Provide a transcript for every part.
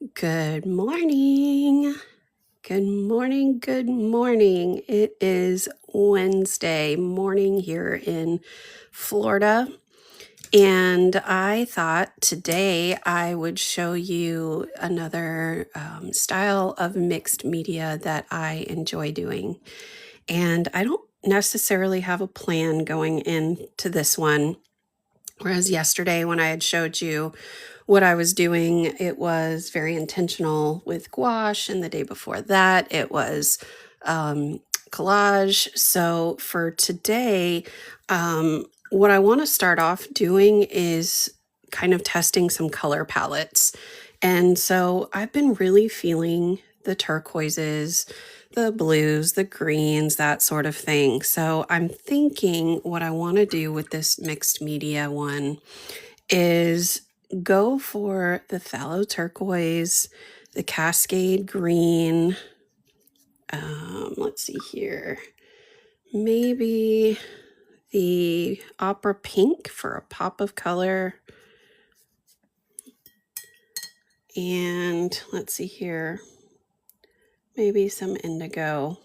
Good morning. Good morning. Good morning. It is Wednesday morning here in Florida. And I thought today I would show you another style of mixed media that I enjoy doing. And I don't necessarily have a plan going into this one. Whereas yesterday when I had showed you what I was doing, it was very intentional with gouache, and the day before that, it was collage. So for today, what I want to start off doing is kind of testing some color palettes. And so I've been really feeling the turquoises, the blues, the greens, that sort of thing. So I'm thinking what I want to do with this mixed media one is go for the phthalo turquoise, the cascade green. Let's see here. Maybe the opera pink for a pop of color. And let's see here. Maybe some indigo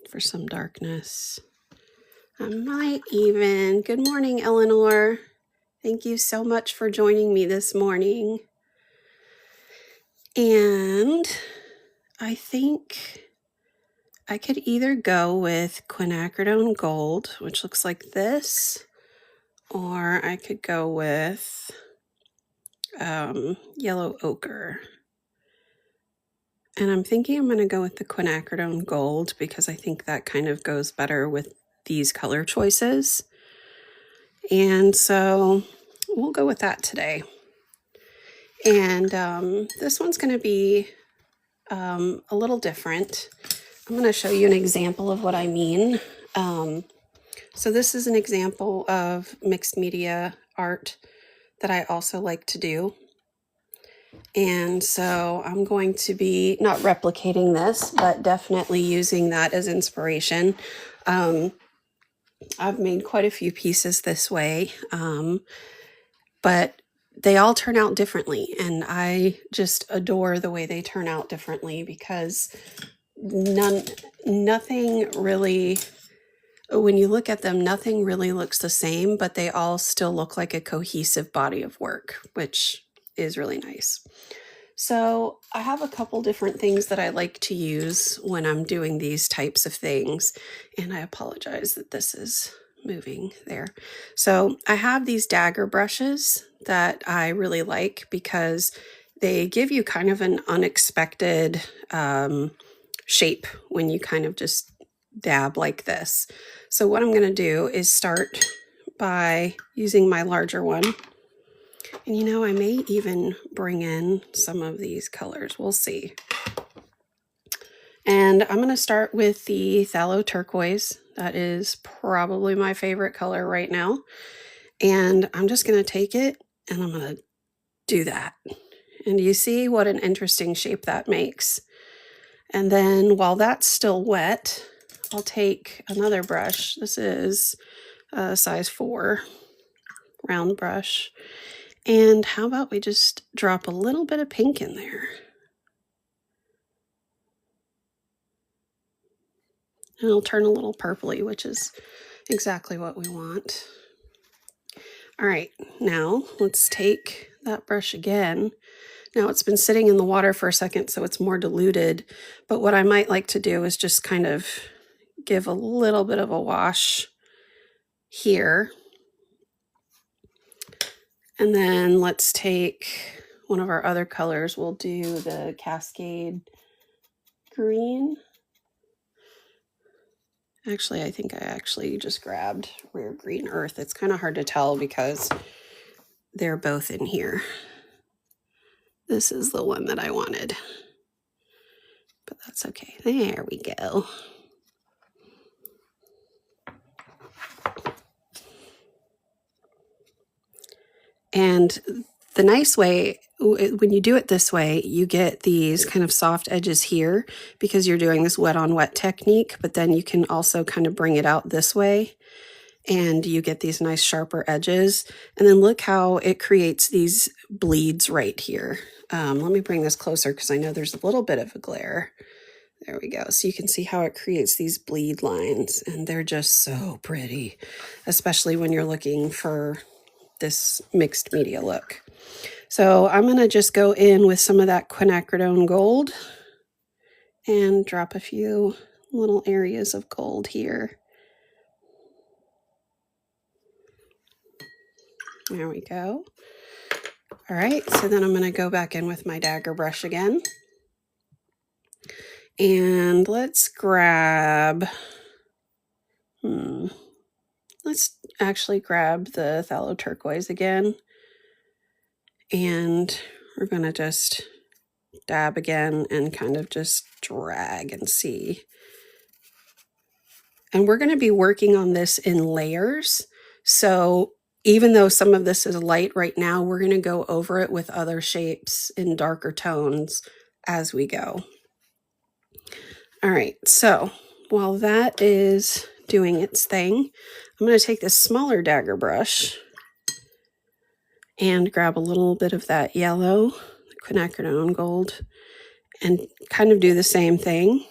for some darkness. I might even, good morning, Eleanor. Thank you so much for joining me this morning. And I think I could either go with quinacridone gold, which looks like this, or I could go with yellow ochre. And I'm thinking I'm going to go with the quinacridone gold because I think that kind of goes better with these color choices. And so we'll go with that today. And this one's going to be a little different. I'm going to show you an example of what I mean. So this is an example of mixed media art that I also like to do. And so I'm going to be not replicating this, but definitely using that as inspiration. I've made quite a few pieces this way, but they all turn out differently. And I just adore the way they turn out differently because nothing really, when you look at them, nothing really looks the same, but they all still look like a cohesive body of work, which is really nice. So I have a couple different things that I like to use when I'm doing these types of things. And I apologize that this is moving there. So I have these dagger brushes that I really like because they give you kind of an unexpected shape when you kind of just dab like this. So what I'm going to do is start by using my larger one. And you know, I may even bring in some of these colors. We'll see. And I'm going to start with the phthalo turquoise. That is probably my favorite color right now. And I'm just going to take it and I'm going to do that. And you see what an interesting shape that makes. And then while that's still wet, I'll take another brush. This is a size 4 round brush. And how about we just drop a little bit of pink in there? And it'll turn a little purpley, which is exactly what we want. All right, now let's take that brush again. Now it's been sitting in the water for a second, so it's more diluted. But what I might like to do is just kind of give a little bit of a wash here. And then let's take one of our other colors. We'll do the cascade green. Actually, I think I actually just grabbed rare green earth. It's kind of hard to tell because they're both in here. This is the one that I wanted, but that's okay. There we go. And the nice way, when you do it this way, you get these kind of soft edges here because you're doing this wet on wet technique, but then you can also kind of bring it out this way and you get these nice sharper edges. And then look how it creates these bleeds right here. Let me bring this closer because I know there's a little bit of a glare. There we go. So you can see how it creates these bleed lines, and they're just so pretty, especially when you're looking for this mixed media look. So I'm going to just go in with some of that quinacridone gold and drop a few little areas of gold here. There we go. All right, so then I'm going to go back in with my dagger brush again. And let's grab, let's actually grab the phthalo turquoise again. And we're going to just dab again and kind of just drag and see. And we're going to be working on this in layers. So even though some of this is light right now, we're going to go over it with other shapes in darker tones as we go. All right, so while that is doing its thing, I'm going to take this smaller dagger brush and grab a little bit of that yellow, quinacridone gold, and kind of do the same thing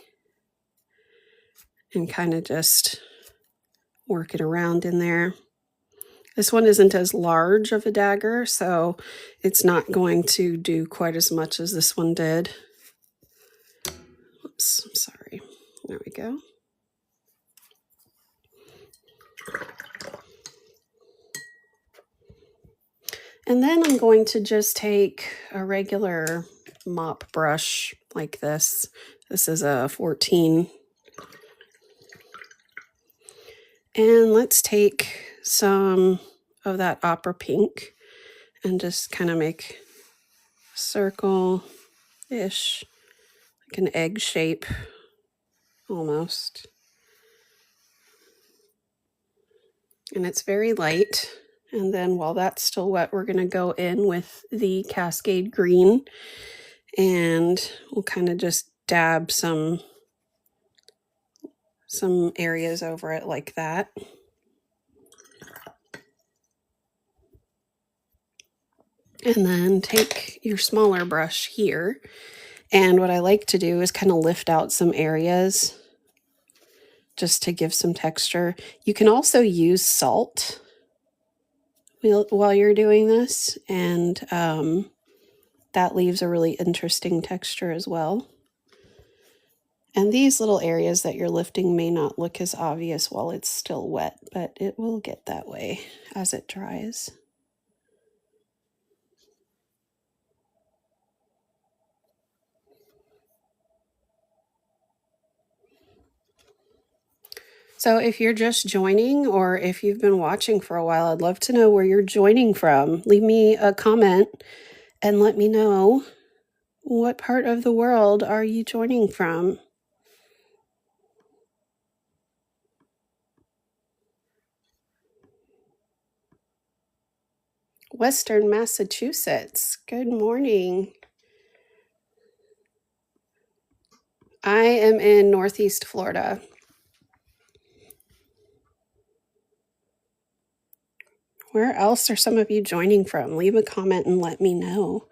and kind of just work it around in there. This one isn't as large of a dagger, so it's not going to do quite as much as this one did. Oops, I'm sorry. There we go. And then I'm going to just take a regular mop brush like this. This is a 14. And let's take some of that opera pink and just kind of make a circle-ish, like an egg shape almost. And it's very light. And then while that's still wet, we're going to go in with the Cascade Green, and we'll kind of just dab some areas over it like that. And then take your smaller brush here. And what I like to do is kind of lift out some areas just to give some texture. You can also use salt while you're doing this, and that leaves a really interesting texture as well. And these little areas that you're lifting may not look as obvious while it's still wet, but it will get that way as it dries. So if you're just joining, or if you've been watching for a while, I'd love to know where you're joining from. Leave me a comment and let me know what part of the world are you joining from. Western Massachusetts. Good morning. I am in Northeast Florida. Where else are some of you joining from? Leave a comment and let me know.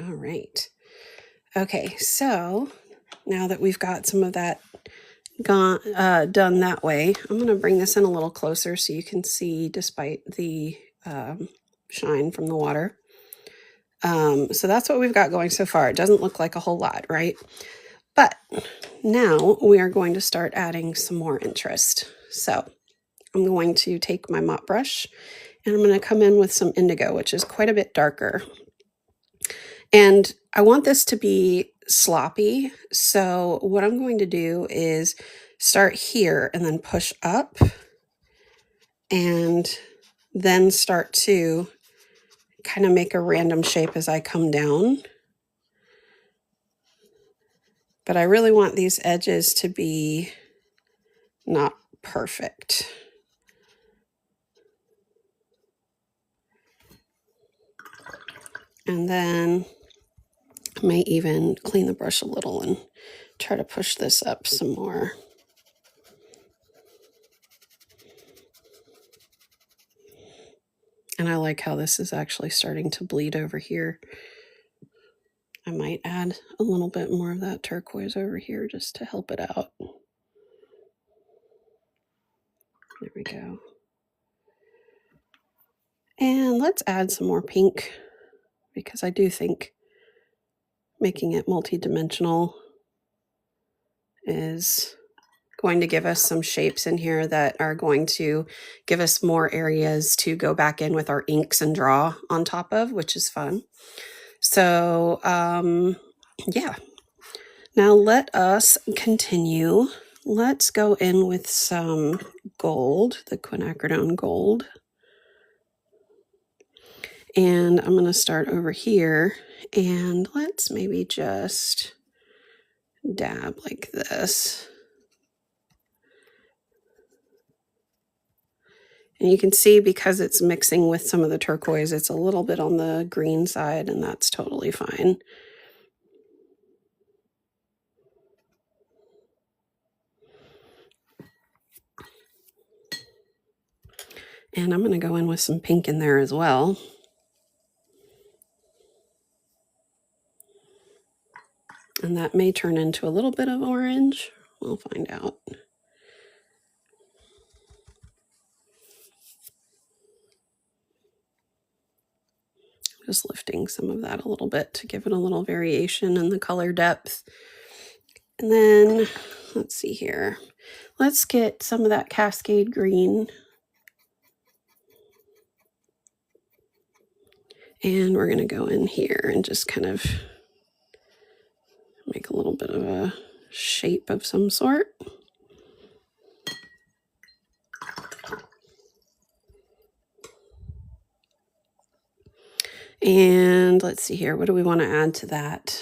All right. Okay, so now that we've got some of that done that way, I'm going to bring this in a little closer so you can see despite the shine from the water. So that's what we've got going so far. It doesn't look like a whole lot, right? But now we are going to start adding some more interest. So I'm going to take my mop brush and I'm going to come in with some indigo, which is quite a bit darker. And I want this to be sloppy. So what I'm going to do is start here and then push up and then start to kind of make a random shape as I come down. But I really want these edges to be not perfect. And then I might even clean the brush a little and try to push this up some more. And I like how this is actually starting to bleed over here. I might add a little bit more of that turquoise over here just to help it out. There we go. And let's add some more pink, because I do think making it multi-dimensional is going to give us some shapes in here that are going to give us more areas to go back in with our inks and draw on top of, which is fun. So yeah, now let us continue. Let's go in with some gold, the quinacridone gold. And I'm going to start over here, and let's maybe just dab like this. And you can see, because it's mixing with some of the turquoise, it's a little bit on the green side, and that's totally fine. And I'm going to go in with some pink in there as well. And that may turn into a little bit of orange. We'll find out. Just lifting some of that a little bit to give it a little variation in the color depth. And then, let's see here. Let's get some of that Cascade green. And we're going to go in here and just kind of make a little bit of a shape of some sort. And let's see here. What do we want to add to that?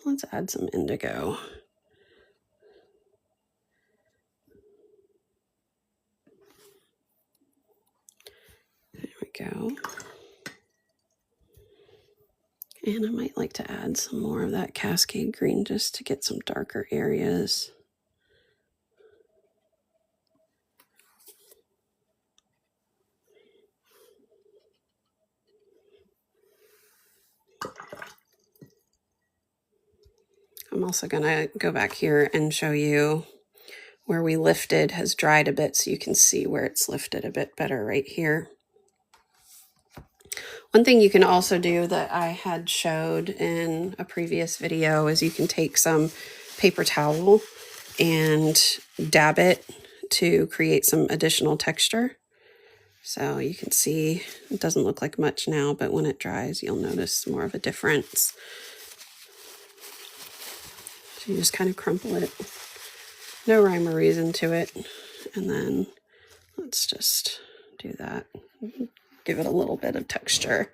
Let's add some indigo. There we go. And I might like to add some more of that Cascade green just to get some darker areas. I'm also going to go back here and show you where we lifted has dried a bit, so you can see where it's lifted a bit better right here. One thing you can also do that I had showed in a previous video is you can take some paper towel and dab it to create some additional texture. So you can see it doesn't look like much now, but when it dries, you'll notice more of a difference. So you just kind of crumple it. No rhyme or reason to it. And then let's just do that. Give it a little bit of texture.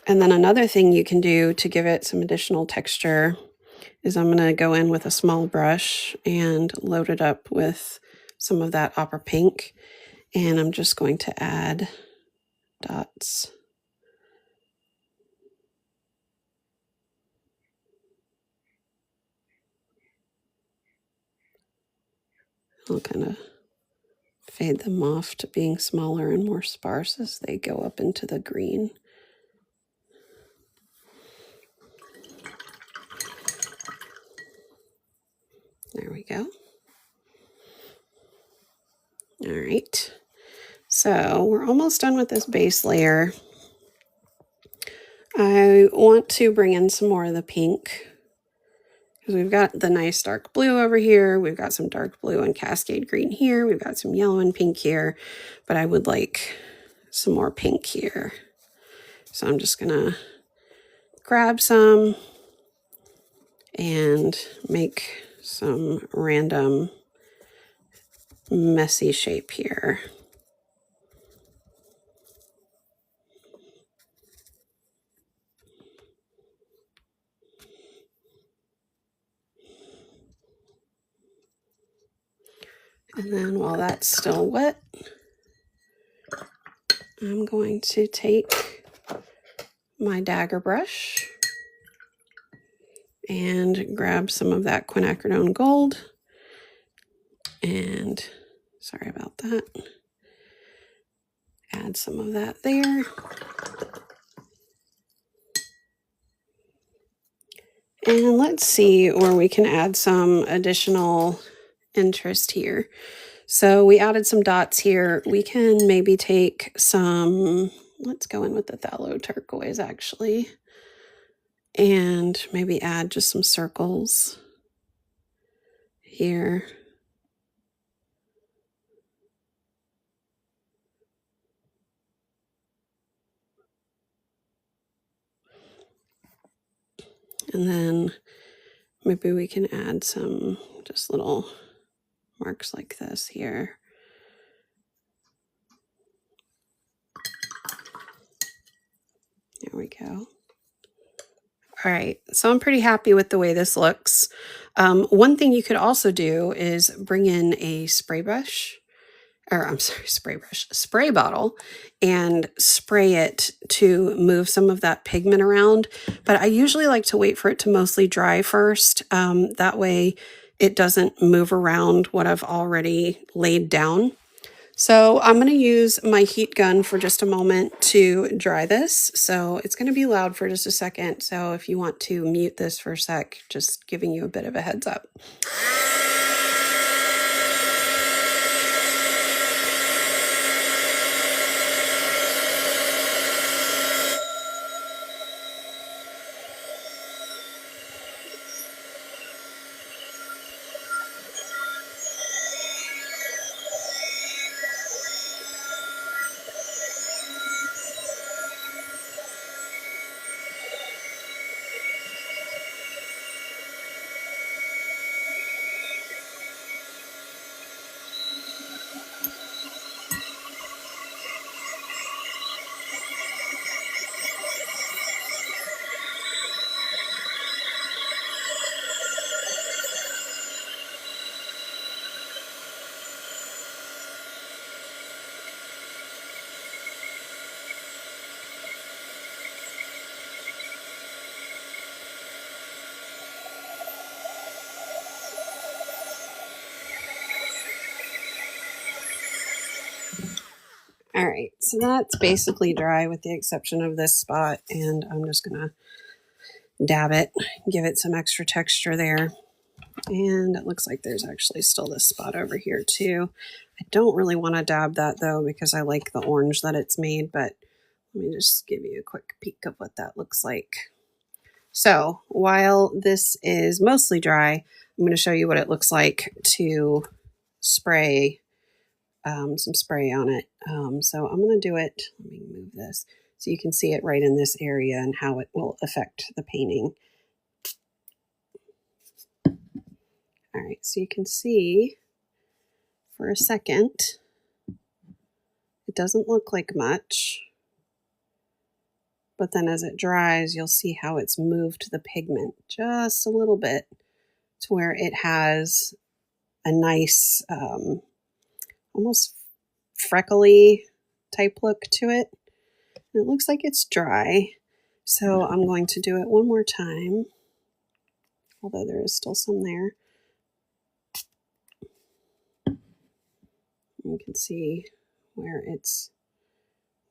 And then another thing you can do to give it some additional texture is I'm going to go in with a small brush and load it up with some of that opera pink. And I'm just going to add dots. I'll kind of fade them off to being smaller and more sparse as they go up into the green. There we go. All right. So we're almost done with this base layer. I want to bring in some more of the pink, because we've got the nice dark blue over here. We've got some dark blue and Cascade green here. We've got some yellow and pink here, but I would like some more pink here. So I'm just gonna grab some and make some random messy shape here. And then while that's still wet, I'm going to take my dagger brush and grab some of that quinacridone gold. And sorry about that. Add some of that there. And let's see where we can add some additional interest here. So we added some dots here. We can maybe take some, let's go in with the phthalo turquoise actually, and maybe add just some circles here. And then maybe we can add some just little marks like this here. There we go. All right, so I'm pretty happy with the way this looks. One thing you could also do is bring in a spray brush, or I'm sorry, spray bottle, and spray it to move some of that pigment around. But I usually like to wait for it to mostly dry first. That way it doesn't move around what I've already laid down. So I'm going to use my heat gun for just a moment to dry this. So it's going to be loud for just a second. So if you want to mute this for a sec, just giving you a bit of a heads up. All right, so that's basically dry with the exception of this spot, and I'm just gonna dab it, give it some extra texture there. And it looks like there's actually still this spot over here too. I don't really want to dab that though because I like the orange that it's made, but let me just give you a quick peek of what that looks like. So while this is mostly dry, I'm going to show you what it looks like to spray some spray on it. So I'm going to do it. Let me move this so you can see it right in this area and how it will affect the painting. All right, so you can see for a second, it doesn't look like much, but then as it dries, you'll see how it's moved the pigment just a little bit to where it has a nice, almost freckly type look to it. And it looks like it's dry. So I'm going to do it one more time, although there is still some there. You can see where it's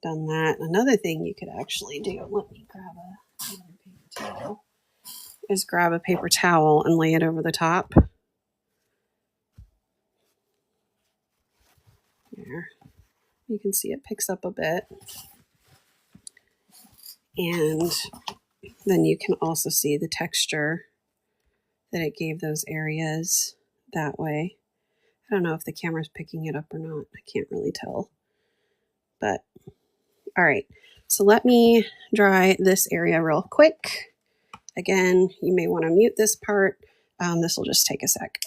done that. Another thing you could actually do, let me grab a paper towel, is grab a paper towel and lay it over the top. There. You can see it picks up a bit. And then you can also see the texture that it gave those areas that way. I don't know if the camera's picking it up or not. I can't really tell. But, all right. So let me dry this area real quick. Again, you may want to mute this part. This will just take a sec.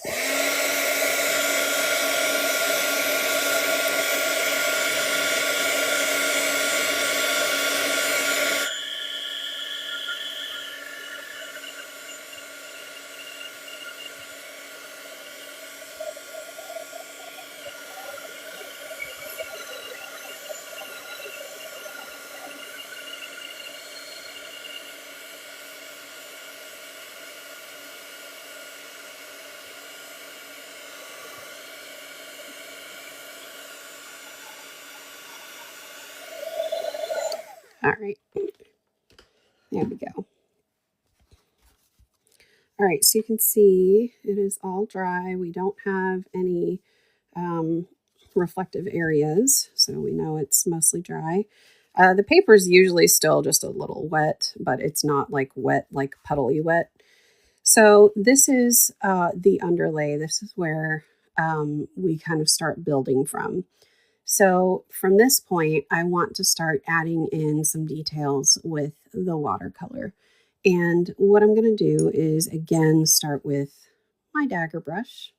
All right, there we go. All right, so you can see it is all dry. We don't have any reflective areas, so we know it's mostly dry. The paper is usually still just a little wet, but it's not like wet, like puddly wet. So this is the underlay. This is where we kind of start building from. So from this point, I want to start adding in some details with the watercolor. And what I'm going to do is again start with my dagger brush.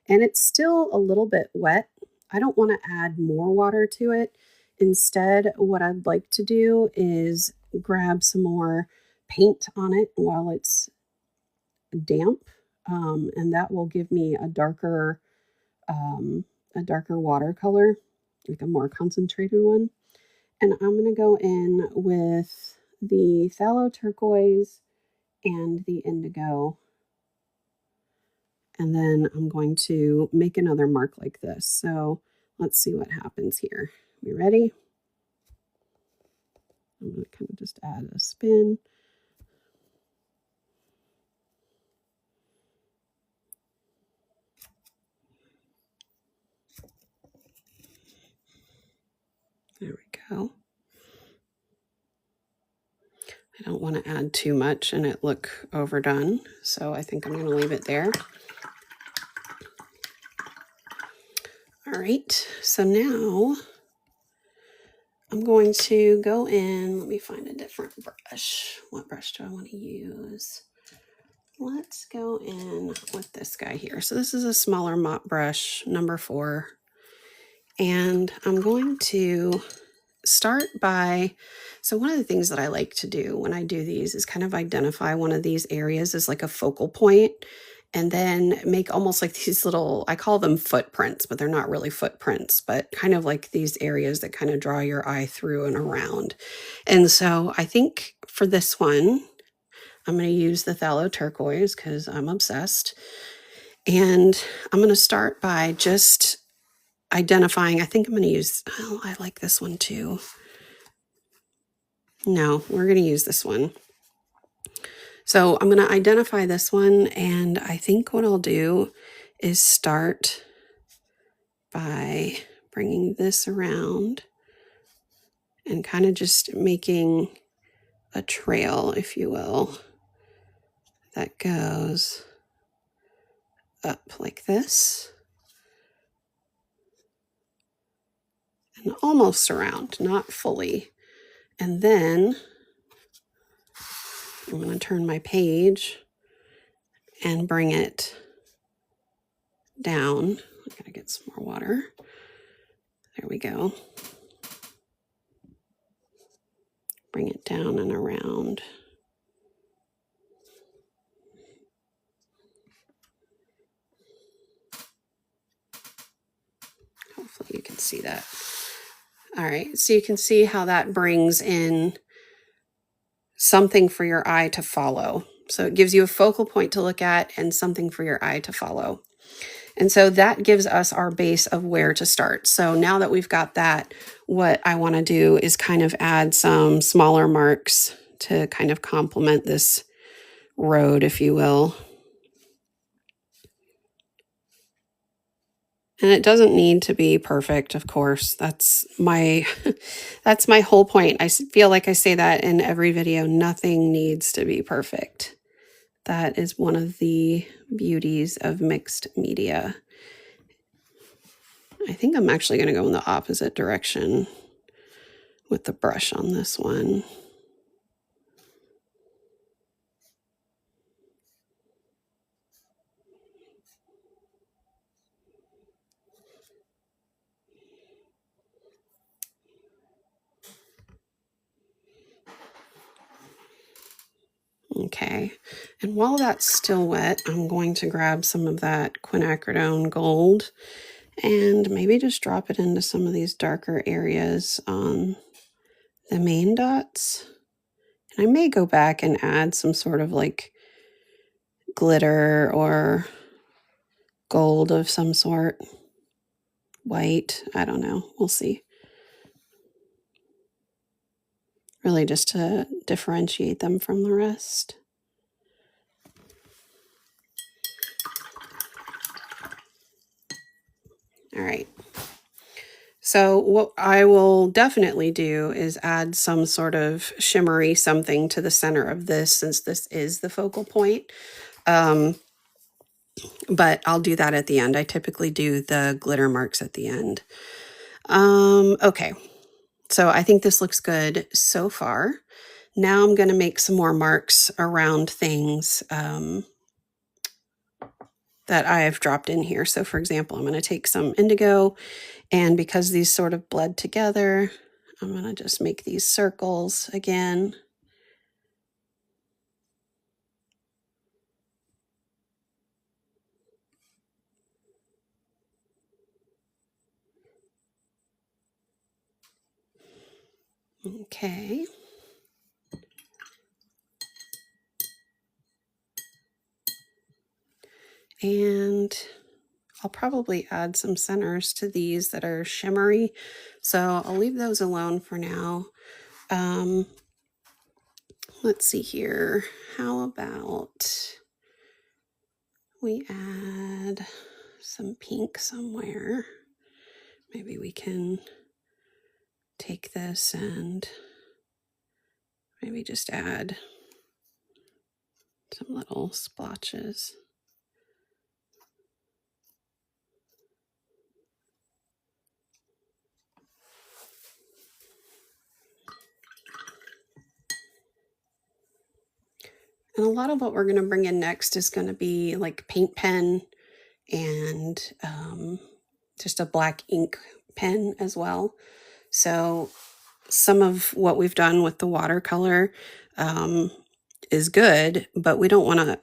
And it's still a little bit wet. I don't want to add more water to it. Instead, what I'd like to do is grab some more paint on it while it's damp. And that will give me a darker watercolor, like a more concentrated one. And I'm going to go in with the phthalo turquoise and the indigo. And then I'm going to make another mark like this. So let's see what happens here. You ready? I'm going to kind of just add a spin. There we go. I don't want to add too much and it look overdone, so I think I'm going to leave it there. All right, so now I'm going to go in. Let me find a different brush. What brush do I want to use? Let's go in with this guy here. So this is a smaller mop brush, number 4. And I'm going to start by, so one of the things that I like to do when I do these is kind of identify one of these areas as like a focal point, and then make almost like these little, I call them footprints, but they're not really footprints, but kind of like these areas that kind of draw your eye through and around. And so I think for this one, I'm going to use the phthalo turquoise because I'm obsessed. And I'm going to start by just identifying, I think I'm going to use, oh, I like this one too. No, we're going to use this one. So I'm going to identify this one, and I think what I'll do is start by bringing this around and kind of just making a trail, if you will, that goes up like this and almost around, not fully. And then I'm going to turn my page and bring it down. I gotta get some more water. There we go. Bring it down and around. Hopefully you can see that. All right, so you can see how that brings in something for your eye to follow. So it gives you a focal point to look at and something for your eye to follow. And so that gives us our base of where to start. So now that we've got that, what I want to do is kind of add some smaller marks to kind of complement this road, if you will. And it doesn't need to be perfect, of course. That's my that's my whole point. I feel like I say that in every video. Nothing needs to be perfect. That is one of the beauties of mixed media. I think I'm actually going to go in the opposite direction with the brush on this one. Okay, and while that's still wet, I'm going to grab some of that quinacridone gold and maybe just drop it into some of these darker areas on the main dots. And I may go back and add some sort of like glitter or gold of some sort. White, I don't know, we'll see. really just to differentiate them from the rest. All right. So what I will definitely do is add some sort of shimmery something to the center of this, since this is the focal point. But I'll do that at the end. I typically do the glitter marks at the end. Okay, so I think this looks good so far. Now I'm going to make some more marks around things that I have dropped in here. So for example, I'm going to take some indigo, and because these sort of bled together, I'm going to just make these circles again. Okay. And I'll probably add some centers to these that are shimmery. So I'll leave those alone for now. Let's see here. How about we add some pink somewhere? Maybe we can take this and maybe just add some little splotches. And a lot of what we're going to bring in next is going to be like paint pen and just a black ink pen as well. So some of what we've done with the watercolor is good, but we don't want to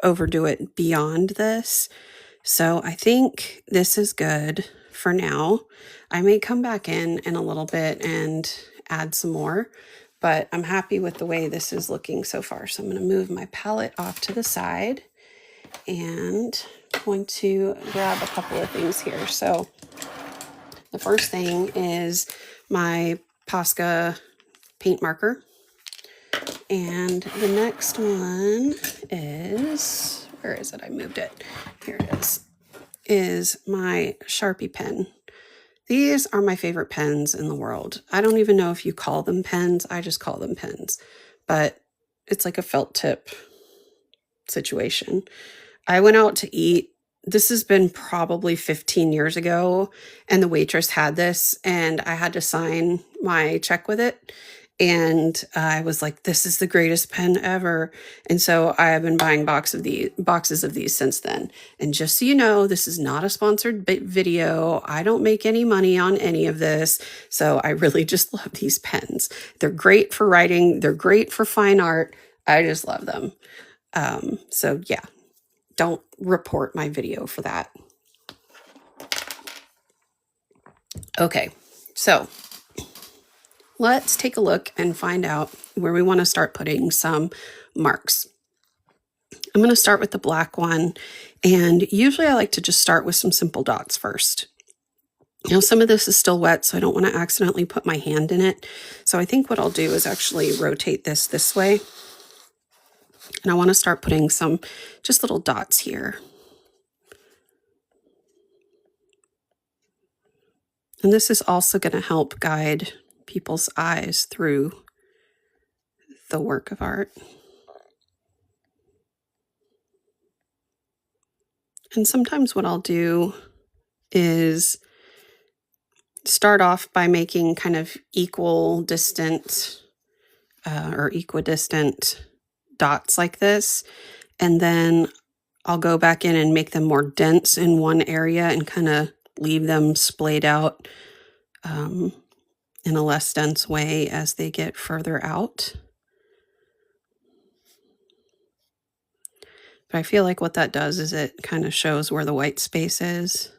overdo it beyond this. So I think this is good for now. I may come back in a little bit and add some more, but I'm happy with the way this is looking so far. So I'm going to move my palette off to the side and I'm going to grab a couple of things here. So the first thing is my Posca paint marker. And the next one is, where is it? I moved it. Here it is my Sharpie pen. These are my favorite pens in the world. I don't even know if you call them pens. I just call them pens, but it's like a felt tip situation. I went out to eat. This has been probably 15 years ago, and the waitress had this, and I had to sign my check with it. And I was like, this is the greatest pen ever. And so I have been buying boxes of these since then. And just so you know, this is not a sponsored video. I don't make any money on any of this. So I really just love these pens. They're great for writing. They're great for fine art. I just love them. So yeah, don't report my video for that. Okay, so let's take a look and find out where we want to start putting some marks. I'm going to start with the black one, and usually I like to just start with some simple dots first. Now some of this is still wet, so I don't want to accidentally put my hand in it. So I think what I'll do is actually rotate this way. And I want to start putting some just little dots here. And this is also going to help guide people's eyes through the work of art. And sometimes what I'll do is start off by making kind of equidistant dots like this. And then I'll go back in and make them more dense in one area and kind of leave them splayed out in a less dense way as they get further out. But I feel like what that does is it kind of shows where the white space is.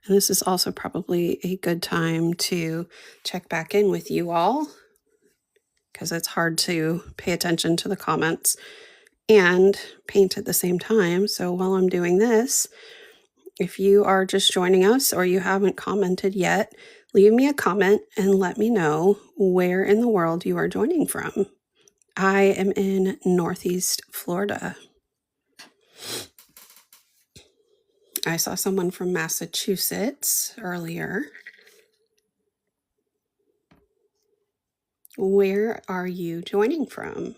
And this is also probably a good time to check back in with you all, because it's hard to pay attention to the comments and paint at the same time. So while I'm doing this, if you are just joining us or you haven't commented yet, leave me a comment and let me know where in the world you are joining from. I am in Northeast Florida. I saw someone from Massachusetts earlier. Where are you joining from?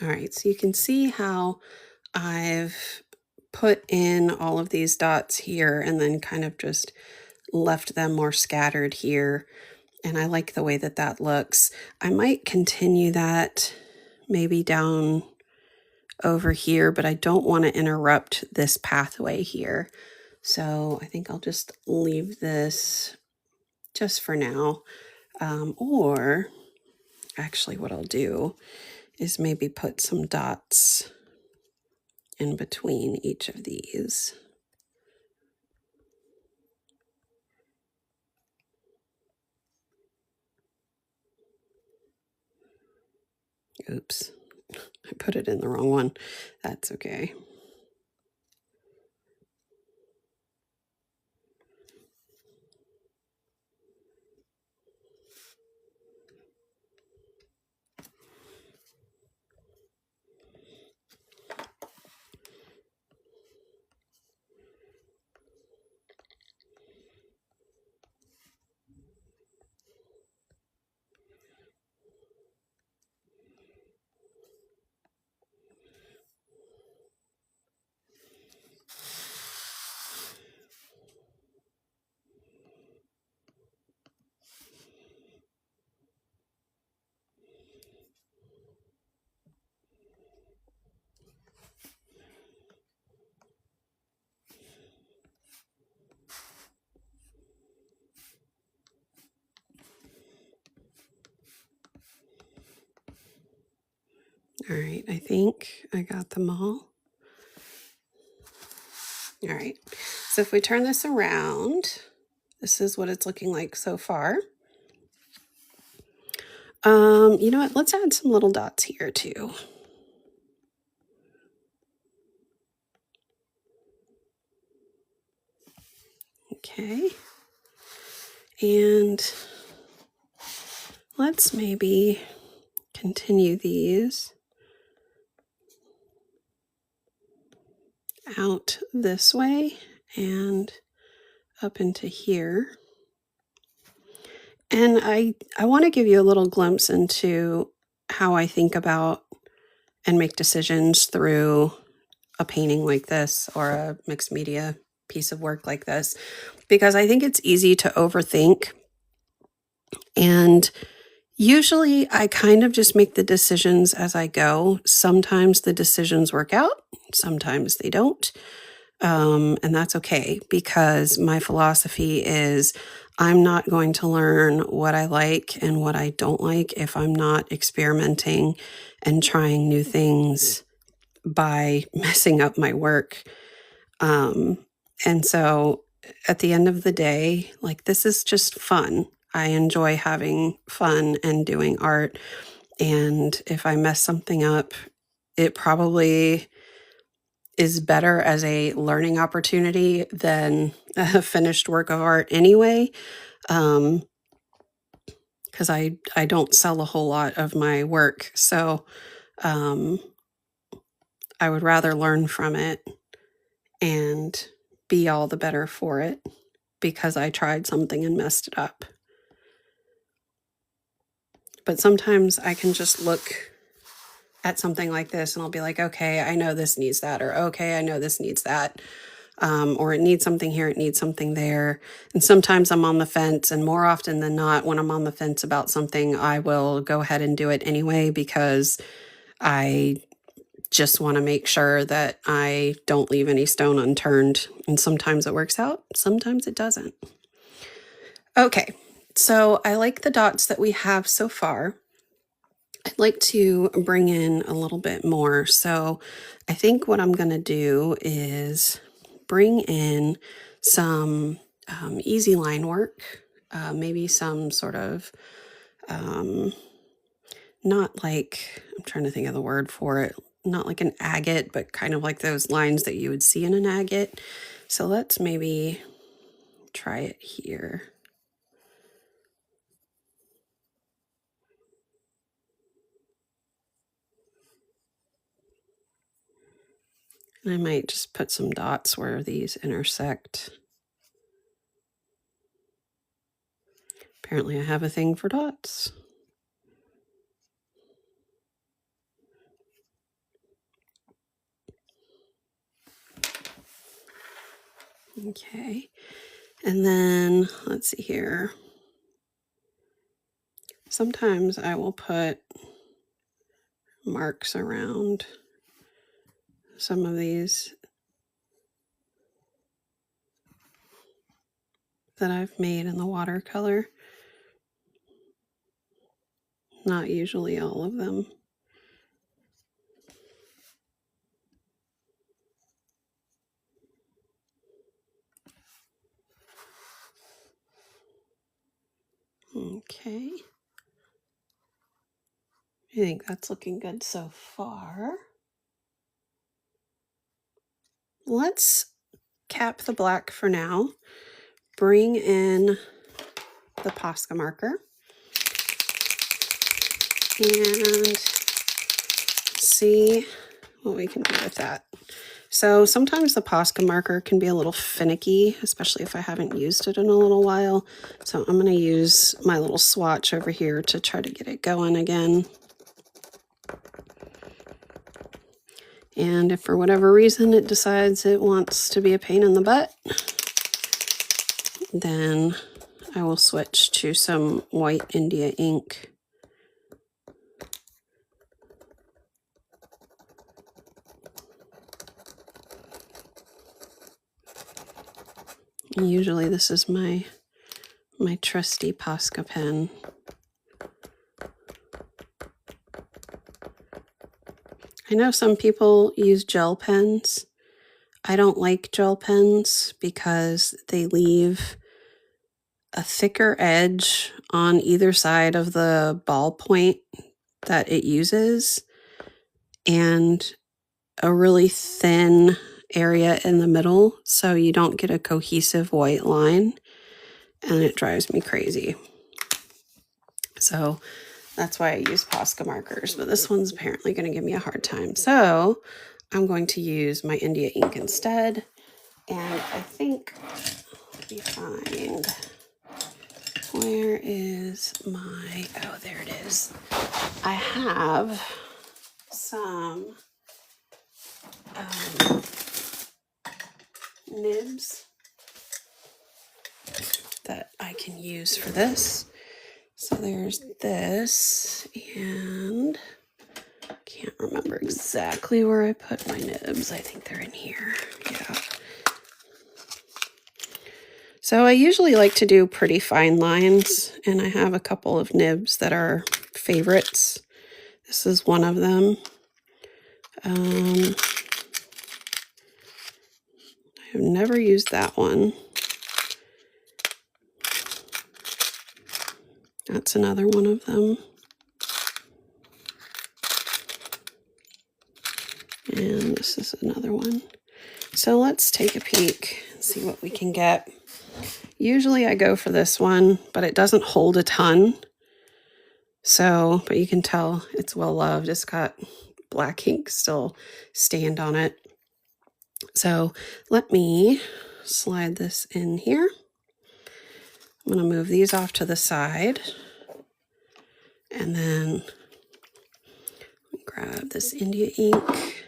All right, so you can see how I've put in all of these dots here and then kind of just left them more scattered here. And I like the way that that looks. I might continue that maybe down over here, but I don't want to interrupt this pathway here. So I think I'll just leave this just for now. Or actually what I'll do is maybe put some dots in between each of these. Oops, I put it in the wrong one. That's okay. All right, I think I got them all. All right, so if we turn this around, this is what it's looking like so far. You know what? Let's add some little dots here too. Okay. And let's maybe continue these out this way and up into here. And I want to give you a little glimpse into how I think about and make decisions through a painting like this or a mixed media piece of work like this, because I think it's easy to overthink. And usually I kind of just make the decisions as I go. Sometimes the decisions work out, sometimes they don't. And that's okay, because my philosophy is I'm not going to learn what I like and what I don't like if I'm not experimenting and trying new things by messing up my work. And so at the end of the day, like, this is just fun. I enjoy having fun and doing art. And if I mess something up, it probably is better as a learning opportunity than a finished work of art anyway. Because I don't sell a whole lot of my work. So I would rather learn from it and be all the better for it because I tried something and messed it up. But sometimes I can just look at something like this and I'll be like, okay, I know this needs that, or okay, I know this needs that, or it needs something here, it needs something there. And sometimes I'm on the fence, and more often than not, when I'm on the fence about something, I will go ahead and do it anyway because I just want to make sure that I don't leave any stone unturned. And sometimes it works out, sometimes it doesn't. Okay, so I like the dots that we have so far. I'd like to bring in a little bit more. So I think what I'm going to do is bring in some easy line work, maybe some sort of, not like, I'm trying to think of the word for it, not like an agate, but kind of like those lines that you would see in an agate. So let's maybe try it here. And I might just put some dots where these intersect. Apparently I have a thing for dots. Okay, and then let's see here. Sometimes I will put marks around some of these that I've made in the watercolor. Not usually all of them. Okay. I think that's looking good so far. Let's cap the black for now. Bring in the Posca marker and see what we can do with that. So sometimes the Posca marker can be a little finicky, especially if I haven't used it in a little while. So I'm going to use my little swatch over here to try to get it going again. And if for whatever reason it decides it wants to be a pain in the butt, then I will switch to some white India ink. And usually this is my trusty Posca pen. I know some people use gel pens. I don't like gel pens because they leave a thicker edge on either side of the ball point that it uses and a really thin area in the middle, so you don't get a cohesive white line, and it drives me crazy. So that's why I use Posca markers, but this one's apparently going to give me a hard time. So I'm going to use my India ink instead. And I think, let me find, where is my, oh, there it is. I have some nibs that I can use for this. So there's this, and I can't remember exactly where I put my nibs. I think they're in here. Yeah. So I usually like to do pretty fine lines, and I have a couple of nibs that are favorites. This is one of them. I have never used that one. That's another one of them. And this is another one. So let's take a peek and see what we can get. Usually I go for this one, but it doesn't hold a ton. So, but you can tell it's well loved. It's got black ink still stained on it. So let me slide this in here. I'm going to move these off to the side. And then grab this India ink.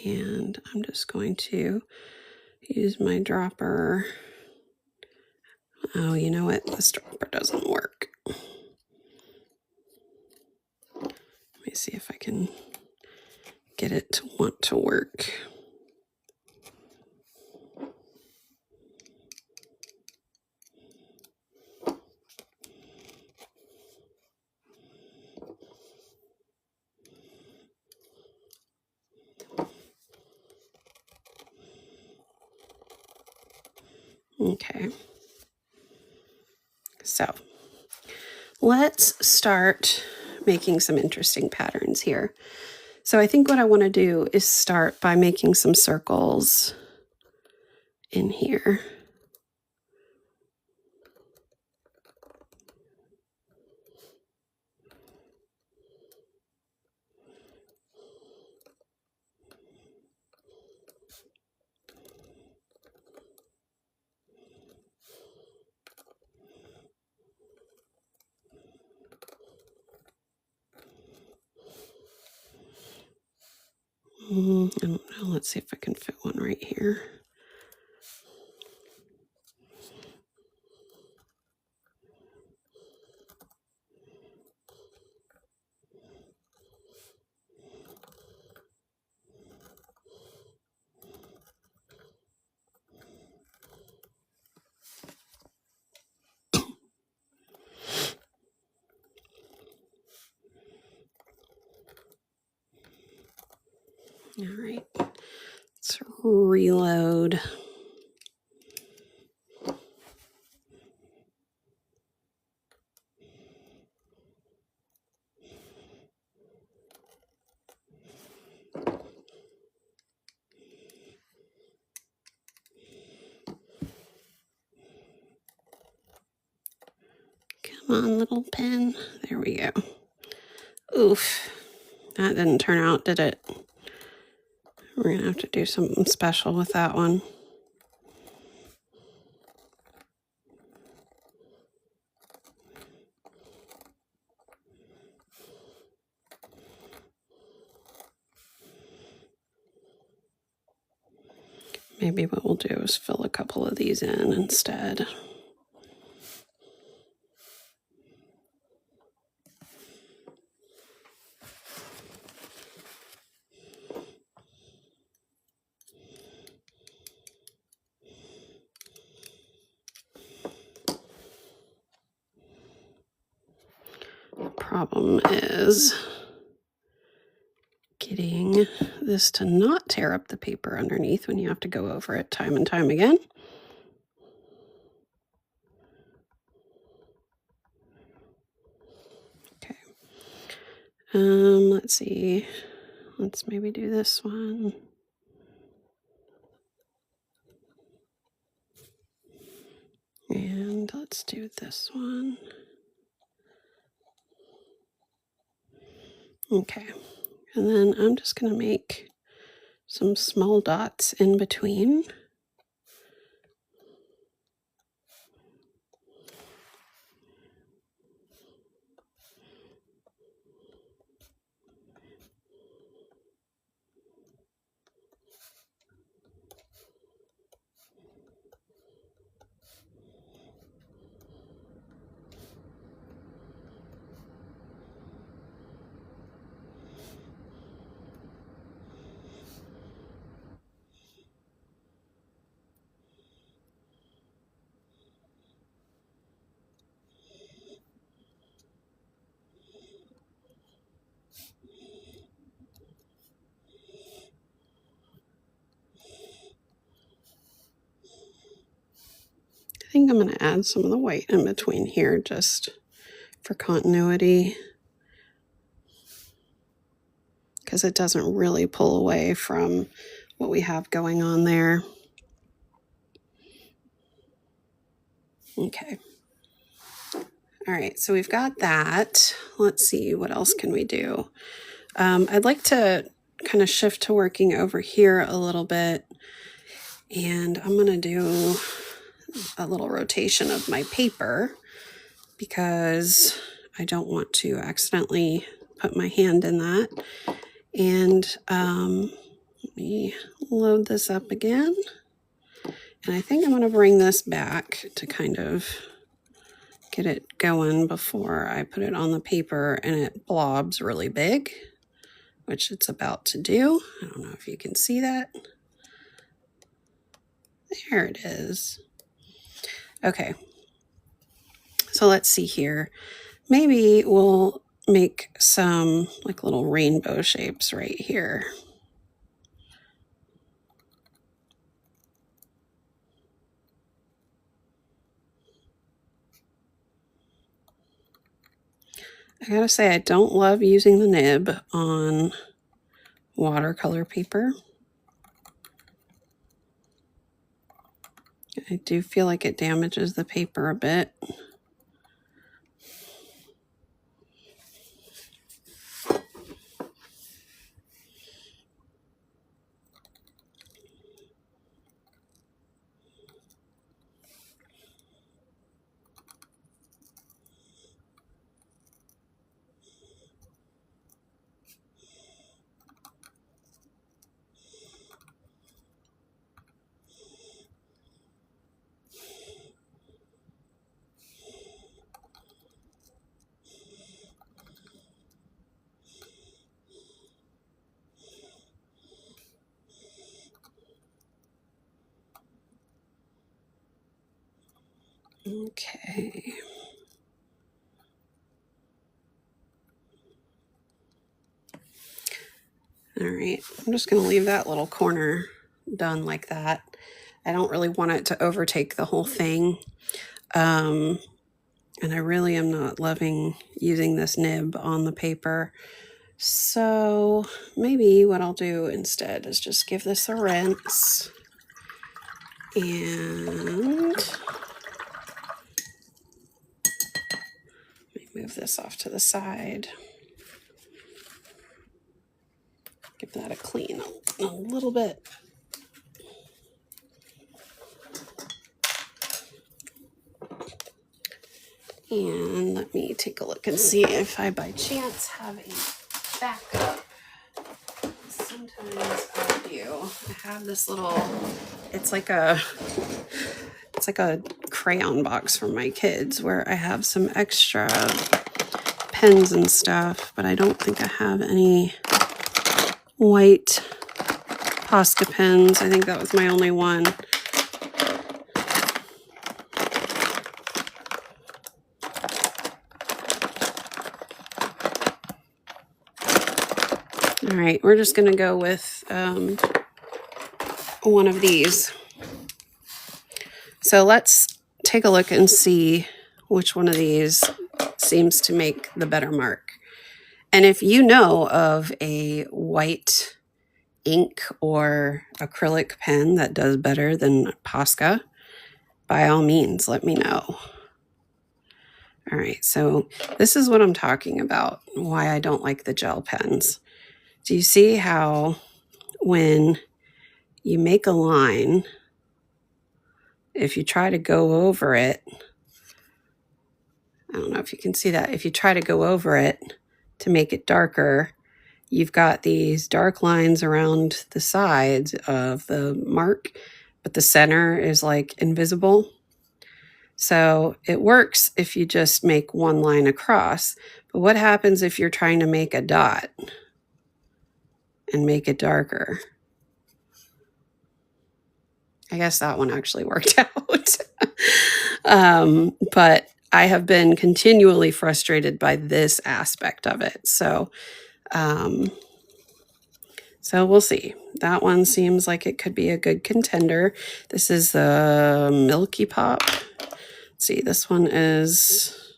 And I'm just going to use my dropper. Oh, you know what? This dropper doesn't work. me see if I can get it to want to work. Okay, so let's start making some interesting patterns here. So I think what I want to do is start by making some circles in here. I don't know. Let's see if I can fit one right here. All right, let's reload. Come on, little pen. There we go. Oof, that didn't turn out, did it? We're gonna have to do something special with that one. Maybe what we'll do is fill a couple of these in instead. The problem is getting this to not tear up the paper underneath when you have to go over it time and time again. Okay. Let's see. Let's maybe do this one. And let's do this one. Okay. And then I'm just going to make some small dots in between. I think I'm going to add some of the white in between here just for continuity, because it doesn't really pull away from what we have going on there. Okay. All right, so we've got that. Let's see, what else can we do? I'd like to kind of shift to working over here a little bit, and I'm going to do a little rotation of my paper because I don't want to accidentally put my hand in that. And let me load this up again. And I think I'm going to bring this back to kind of get it going before I put it on the paper and it blobs really big, which it's about to do. I don't know if you can see that. There it is. Okay, so let's see here. Maybe we'll make some like little rainbow shapes right here. I gotta say, I don't love using the nib on watercolor paper. I do feel like it damages the paper a bit. Okay. All right, I'm just going to leave that little corner done like that. I don't really want it to overtake the whole thing. And I really am not loving using this nib on the paper. So maybe what I'll do instead is just give this a rinse. And let me move this off to the side. Give that a clean a little bit. And let me take a look and see if I by chance have a backup. Sometimes I do. I have this little, it's like a crayon box for my kids where I have some extra pens and stuff, but I don't think I have any white Posca pens. I think that was my only one. All right, we're just going to go with one of these. So let's take a look and see which one of these seems to make the better mark. And if you know of a white ink or acrylic pen that does better than Posca, by all means, let me know. All right, so this is what I'm talking about, why I don't like the gel pens. Do you see how when you make a line, if you try to go over it, I don't know if you can see that, if you try to go over it to make it darker, you've got these dark lines around the sides of the mark, but the center is like invisible. So it works if you just make one line across, but what happens if you're trying to make a dot and make it darker? I guess that one actually worked out. But I have been continually frustrated by this aspect of it. So we'll see. That one seems like it could be a good contender. This is the Milky Pop. Let's see, this one is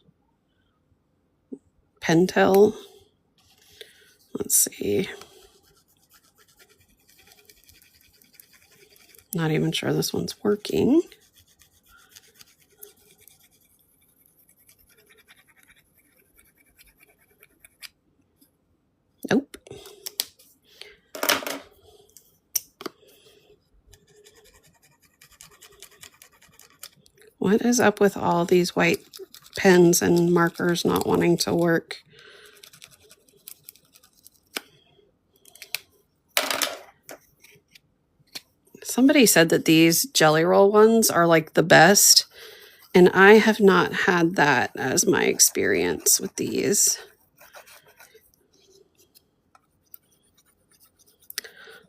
Pentel. Let's see. Not even sure this one's working. Nope. What is up with all these white pens and markers not wanting to work? Somebody said that these Jelly Roll ones are like the best And I have not had that as my experience with these.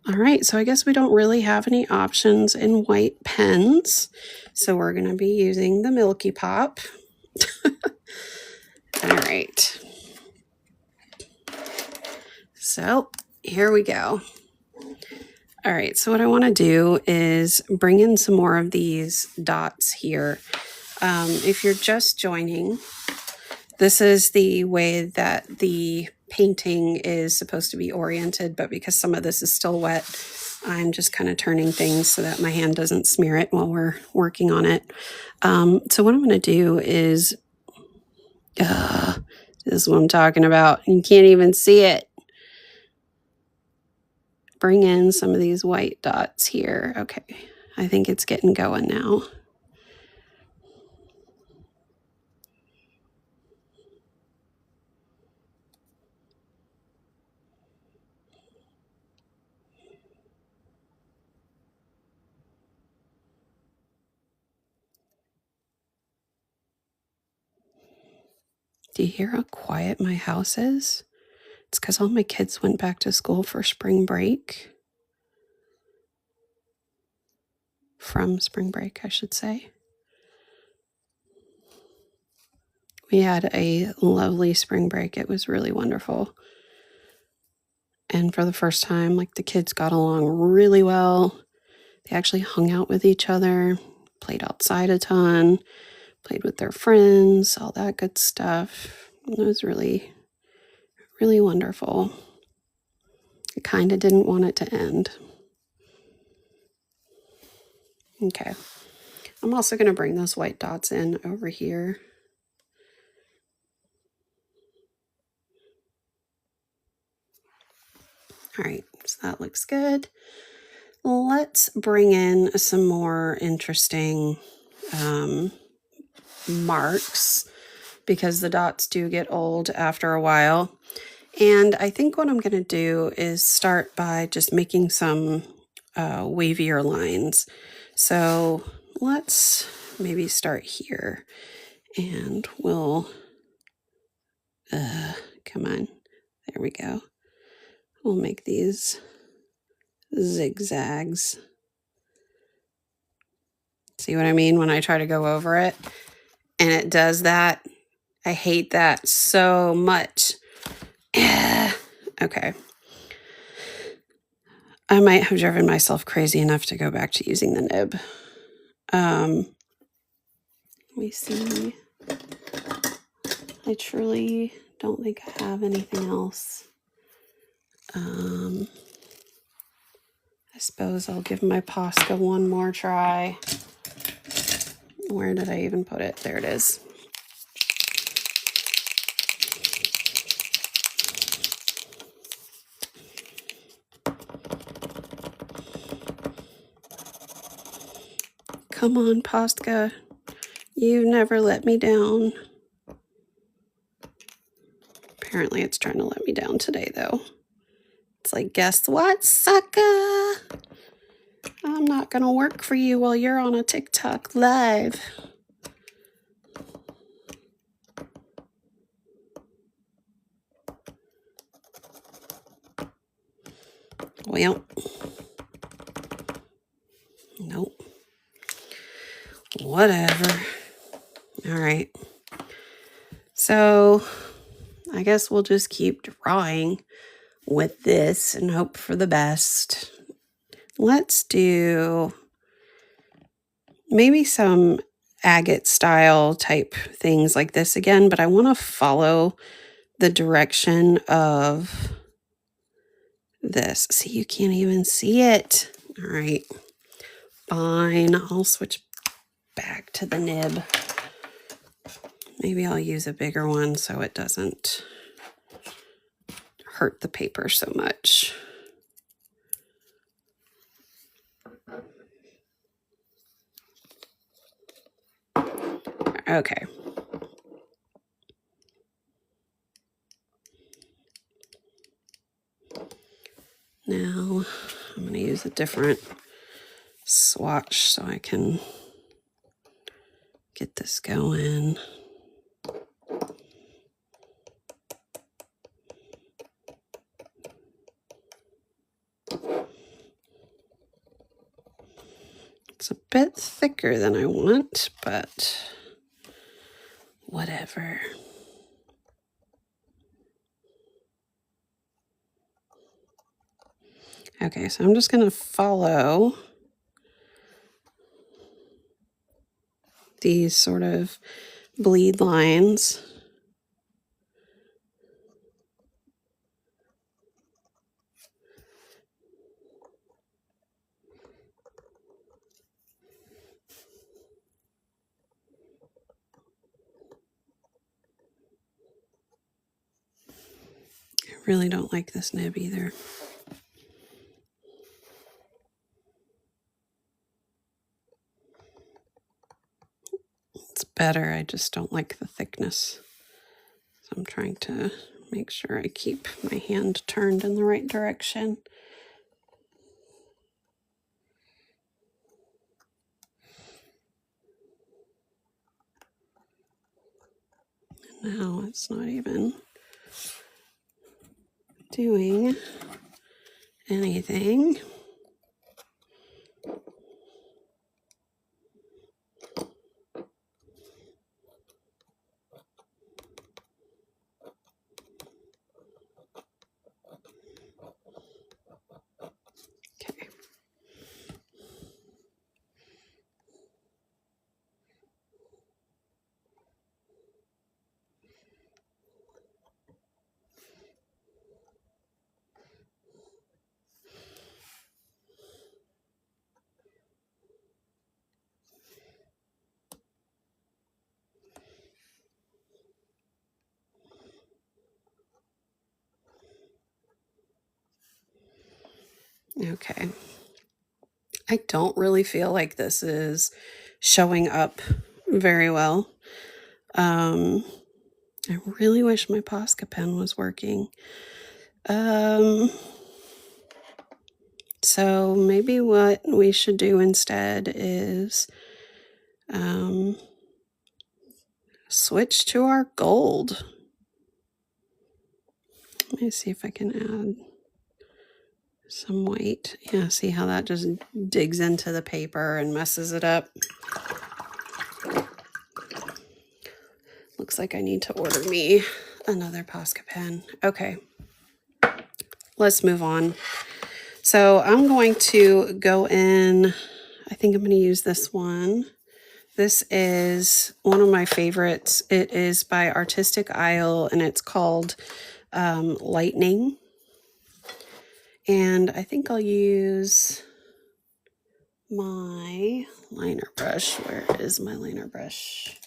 All right, so I guess we don't really have any options in white pens. So we're going to be using the Milky Pop. All right. So here we go. All right, so what I want to do is bring in some more of these dots here. If you're just joining, this is the way that the painting is supposed to be oriented, but because some of this is still wet, I'm just kind of turning things so that my hand doesn't smear it while we're working on it. So what I'm going to do is, this is what I'm talking about. You can't even see it. Bring in some of these white dots here. Okay, I think it's getting going now. Do you hear how quiet my house is? It's because all my kids went back to school for spring break. From spring break, I should say. We had a lovely spring break. It was really wonderful. And for the first time, like, the kids got along really well. They actually hung out with each other, played outside a ton, played with their friends, all that good stuff. It was really, really wonderful. I kind of didn't want it to end. Okay. I'm also going to bring those white dots in over here. All right, so that looks good. Let's bring in some more interesting marks, because the dots do get old after a while. And I think what I'm going to do is start by just making some wavier lines. So let's maybe start here, and we'll, come on, there we go. We'll make these zigzags. See what I mean when I try to go over it and it does that? I hate that so much. Okay. I might have driven myself crazy enough to go back to using the nib. Let me see. I truly don't think I have anything else. I suppose I'll give my Posca one more try. Where did I even put it? There it is. Come on, Posca. You never let me down. Apparently it's trying to let me down today, though. It's like, guess what, sucker? I'm not going to work for you while you're on a TikTok live. Well, nope. Whatever. All right. So I guess we'll just keep drawing with this and hope for the best. Let's do maybe some agate style type things like this again, but I want to follow the direction of this. See, you can't even see it. All right, fine. I'll switch back to the nib. Maybe I'll use a bigger one so it doesn't hurt the paper so much. Okay. Now I'm going to use a different swatch so I can get this going. It's a bit thicker than I want, but whatever. Okay, so I'm just going to follow these sort of bleed lines. I really don't like this nib either. It's better, I just don't like the thickness. So I'm trying to make sure I keep my hand turned in the right direction. Now it's not even doing anything. Okay. Okay. I don't really feel like this is showing up very well. I really wish my Posca pen was working. So maybe what we should do instead is switch to our gold. Let me see if I can add some white. Yeah, see how that just digs into the paper and messes it up. Looks like I need to order me another Posca pen. Okay, let's move on. So I'm going to go in, I think I'm going to use this one. This is one of my favorites. It is by Artistic Isle and it's called Lightning. And I think I'll use my liner brush. Where is my liner brush?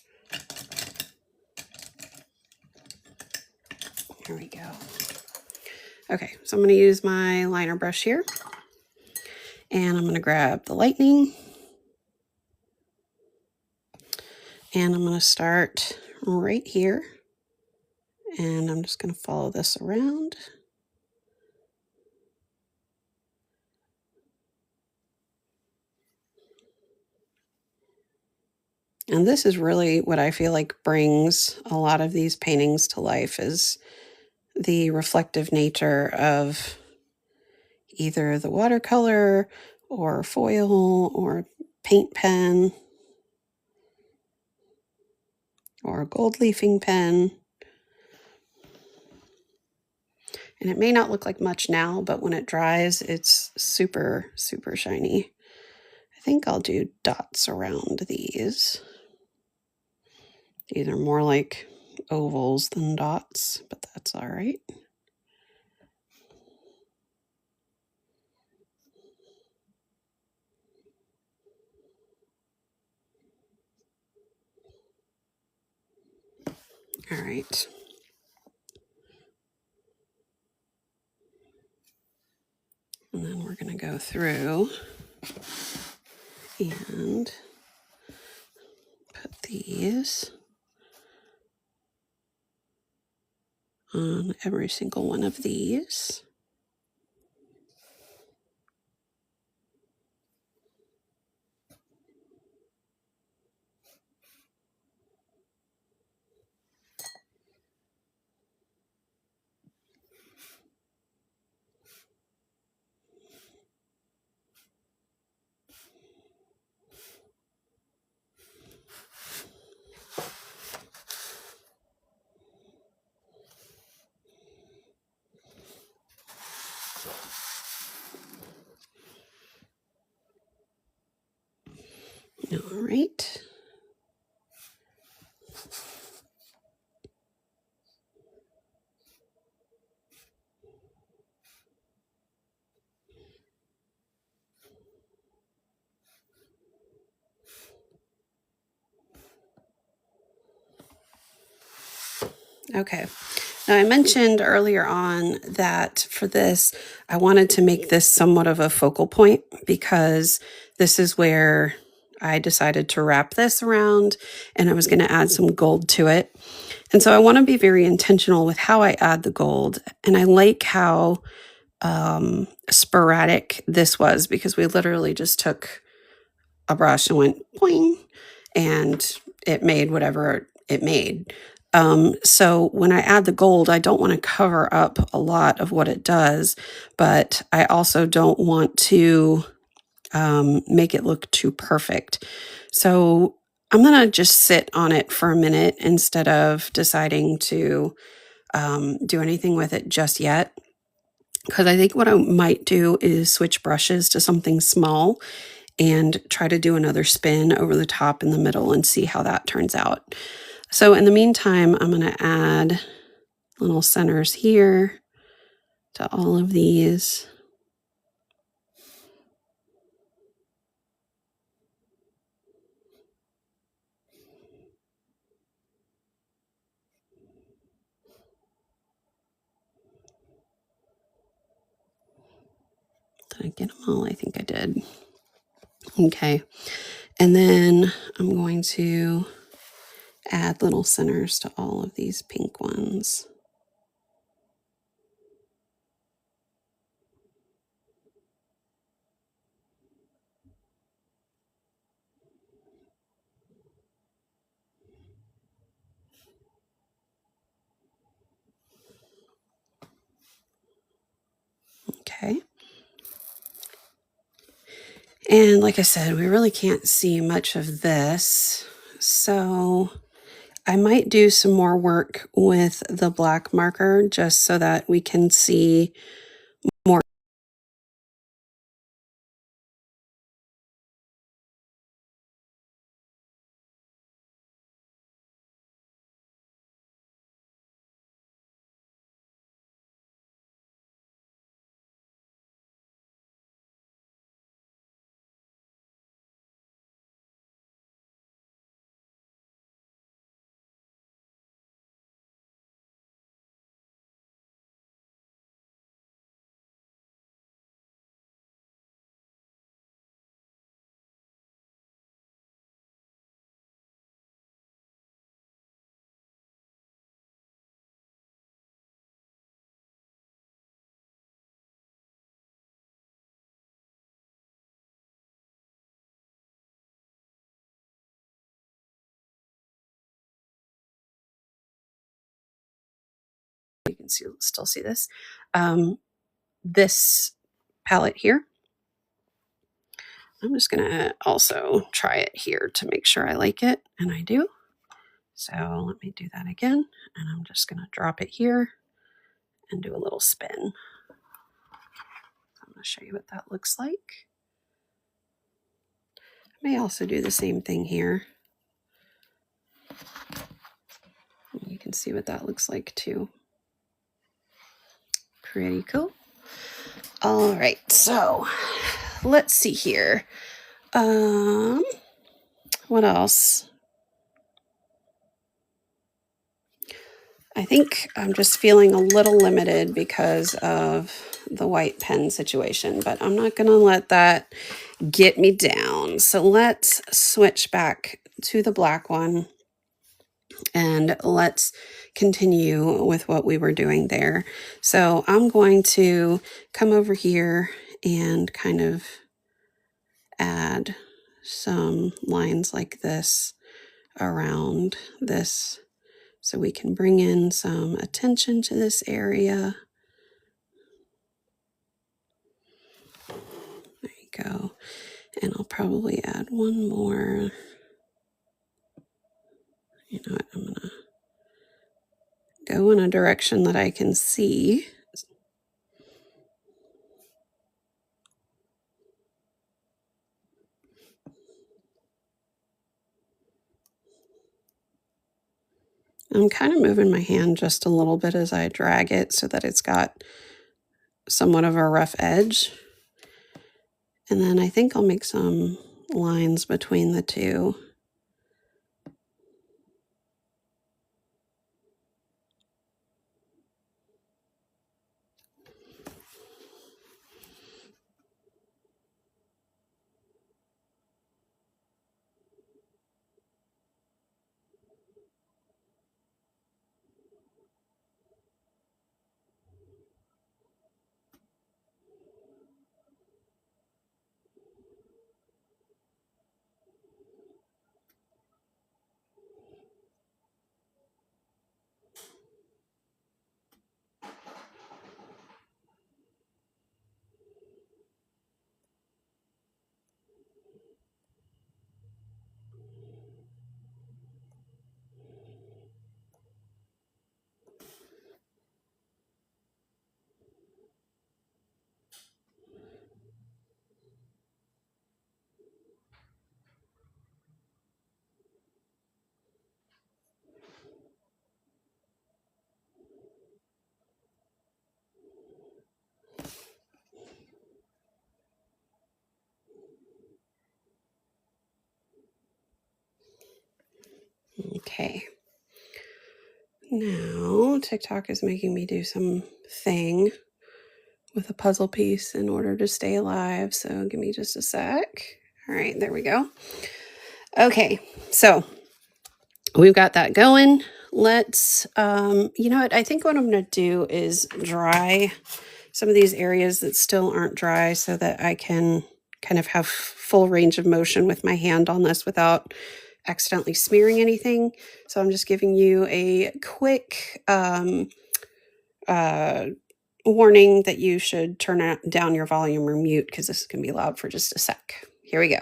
Here we go. Okay, so I'm going to use my liner brush here. And I'm going to grab the lightning. And I'm going to start right here. And I'm just going to follow this around. And this is really what I feel like brings a lot of these paintings to life, is the reflective nature of either the watercolor or foil or paint pen or a gold leafing pen. And it may not look like much now, but when it dries, it's super, super shiny. I think I'll do dots around these. These are more like ovals than dots, but that's all right. All right. And then we're going to go through and put these on every single one of these. All right. Okay. Now, I mentioned earlier on that for this, I wanted to make this somewhat of a focal point because this is where I decided to wrap this around and I was going to add some gold to it. And so I want to be very intentional with how I add the gold. And I like how sporadic this was because we literally just took a brush and went boing and it made whatever it made. So when I add the gold, I don't want to cover up a lot of what it does, but I also don't want to make it look too perfect. So I'm going to just sit on it for a minute instead of deciding to do anything with it just yet. Because I think what I might do is switch brushes to something small and try to do another spin over the top in the middle and see how that turns out. So in the meantime, I'm going to add little centers here to all of these. Did I get them all? I think I did. Okay. And then I'm going to add little centers to all of these pink ones. Okay. And like I said, we really can't see much of this. So I might do some more work with the black marker just so that we can see more. You can still see this. This palette here. I'm just going to also try it here to make sure I like it, and I do. So let me do that again, and I'm just going to drop it here and do a little spin. I'm going to show you what that looks like. I may also do the same thing here. You can see what that looks like too. Pretty cool. All right, so let's see here. What else? I think I'm just feeling a little limited because of the white pen situation, but I'm not going to let that get me down. So let's switch back to the black one and let's continue with what we were doing there. So I'm going to come over here and kind of add some lines like this around this so we can bring in some attention to this area. There you go. And I'll probably add one more. You know what? I'm going to go in a direction that I can see. I'm kind of moving my hand just a little bit as I drag it so that it's got somewhat of a rough edge. And then I think I'll make some lines between the two. Okay. Now TikTok is making me do something with a puzzle piece in order to stay alive. So give me just a sec. All right, there we go. Okay, so we've got that going. Let's, you know what? I think what I'm going to do is dry some of these areas that still aren't dry so that I can kind of have full range of motion with my hand on this without accidentally smearing anything. So I'm just giving you a quick warning that you should turn down your volume or mute because this is going to be loud for just a sec. Here we go.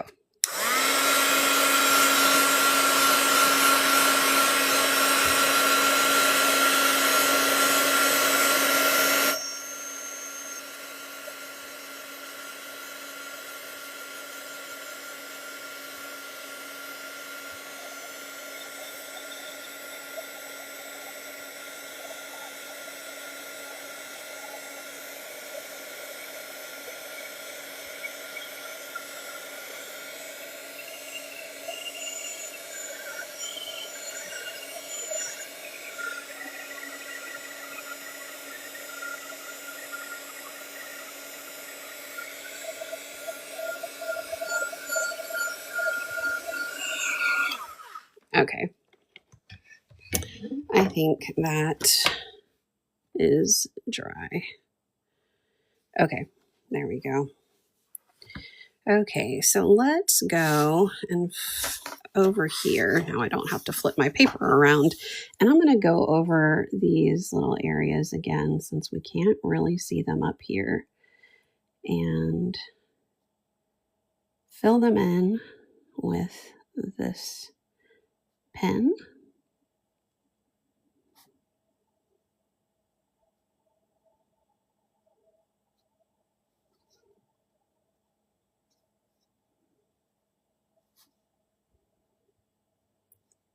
Okay. I think that is dry. Okay, there we go. Okay, so let's go and over here. Now I don't have to flip my paper around. And I'm going to go over these little areas again since we can't really see them up here. And fill them in with this pen.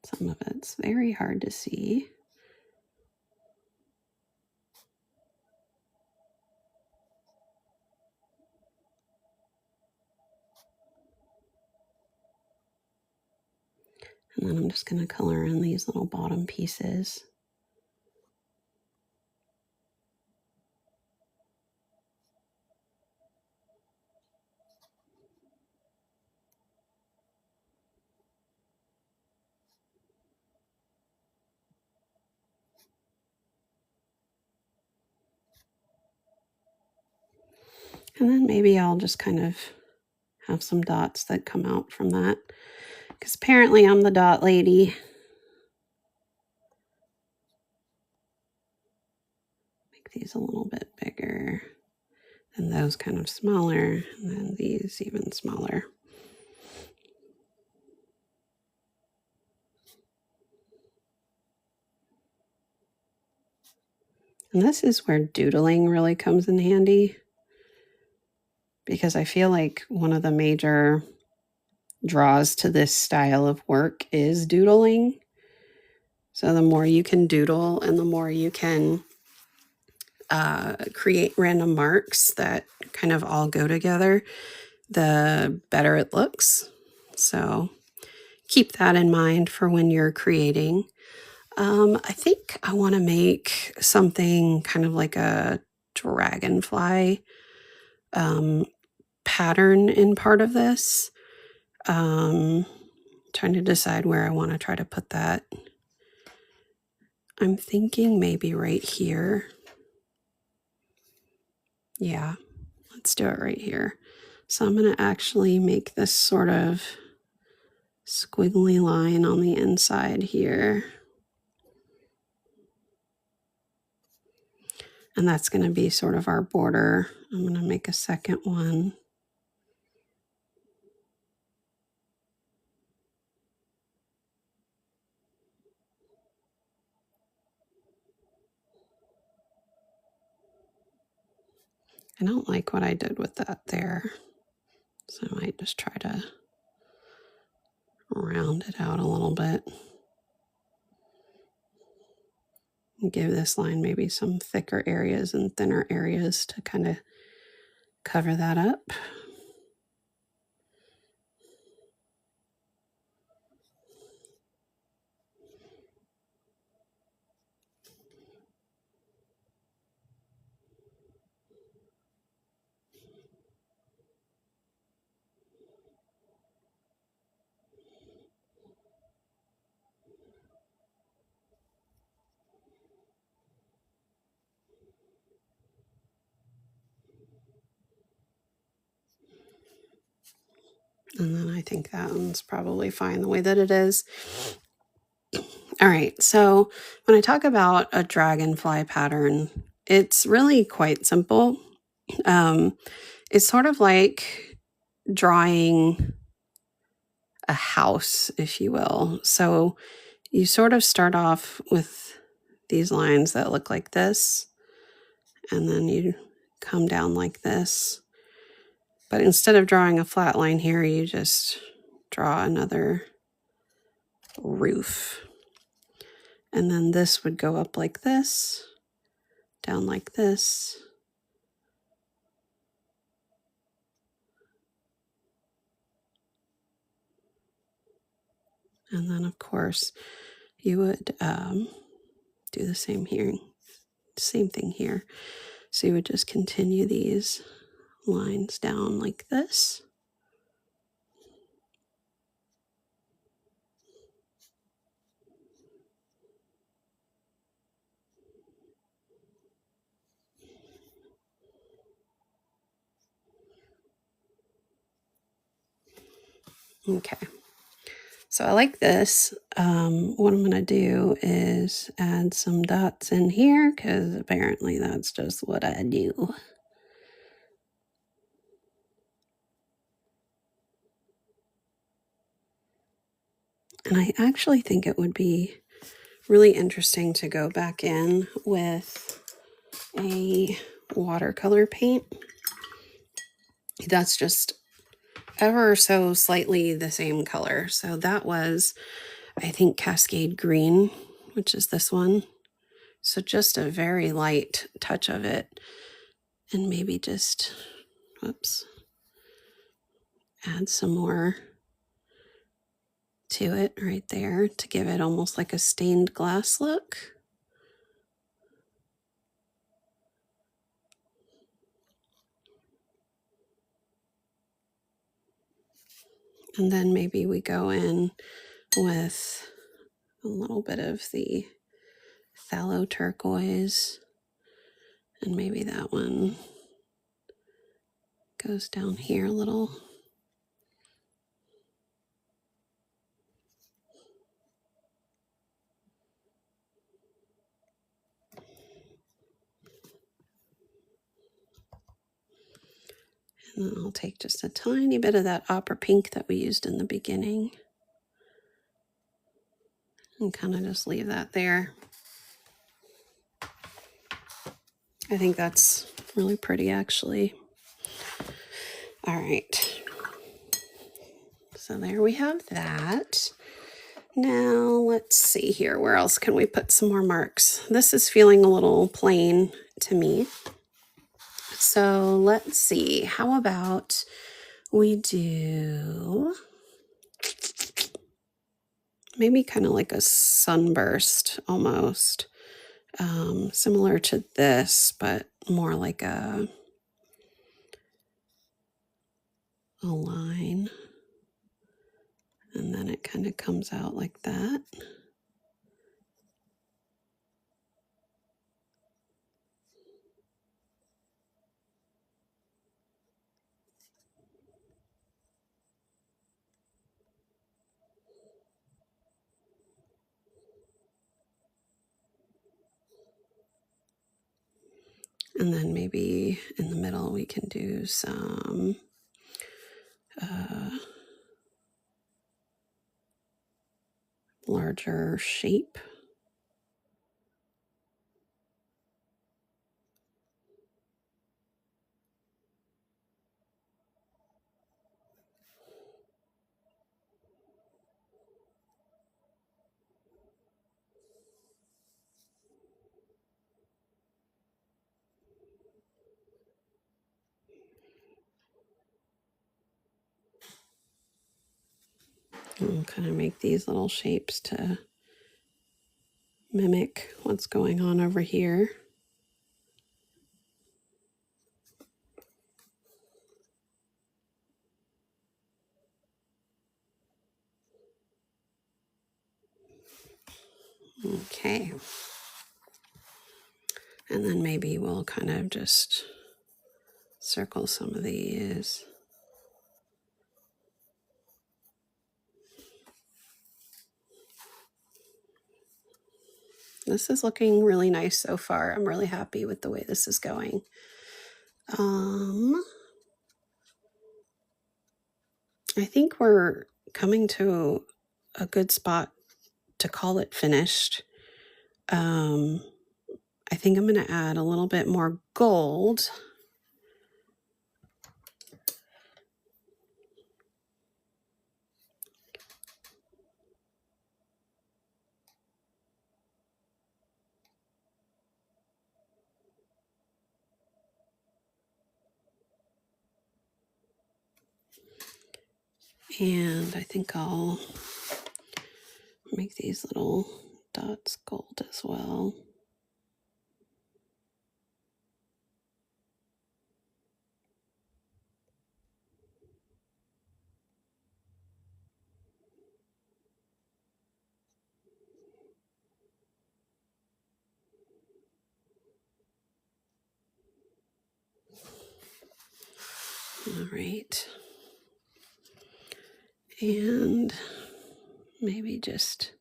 Some of it's very hard to see. And then I'm just going to color in these little bottom pieces. And then maybe I'll just kind of have some dots that come out from that. Because apparently I'm the dot lady. Make these a little bit bigger. And those kind of smaller. And then these even smaller. And this is where doodling really comes in handy. Because I feel like one of the major draws to this style of work is doodling. So the more you can doodle and the more you can create random marks that kind of all go together, the better it looks. So keep that in mind for when you're creating. I think I want to make something kind of like a dragonfly pattern in part of this. Trying to decide where I want to try to put that. I'm thinking maybe right here. Yeah, let's do it right here. So I'm going to actually make this sort of squiggly line on the inside here. And that's going to be sort of our border. I'm going to make a second one. I don't like what I did with that there. So I might just try to round it out a little bit. And give this line maybe some thicker areas and thinner areas to kind of cover that up. And then I think that one's probably fine the way that it is. All right, so when I talk about a dragonfly pattern, it's really quite simple. It's sort of like drawing a house, if you will. So you sort of start off with these lines that look like this, and then you come down like this. But instead of drawing a flat line here, you just draw another roof. And then this would go up like this, down like this. And then, of course, you would do the same here, same thing here. So you would just continue these lines down like this. Okay, so I like this. What I'm going to do is add some dots in here because apparently that's just what I do. And I actually think it would be really interesting to go back in with a watercolor paint that's just ever so slightly the same color. So that was, I think, Cascade Green, which is this one. So just a very light touch of it. And maybe just, whoops, add some more to it right there to give it almost like a stained glass look. And then maybe we go in with a little bit of the phthalo turquoise, and maybe that one goes down here a little. And then I'll take just a tiny bit of that opera pink that we used in the beginning and kind of just leave that there. I think that's really pretty, actually. All right. So there we have that. Now let's see here. Where else can we put some more marks? This is feeling a little plain to me. So let's see. How about we do maybe kind of like a sunburst almost. Similar to this, but more like a line. And then it kind of comes out like that. And then maybe in the middle we can do some larger shape. We'll kind of make these little shapes to mimic what's going on over here. Okay. And then maybe we'll kind of just circle some of these. This is looking really nice so far. I'm really happy with the way this is going. I think we're coming to a good spot to call it finished. I think I'm going to add a little bit more gold. And I think I'll make these little dots gold as well. All right. And maybe just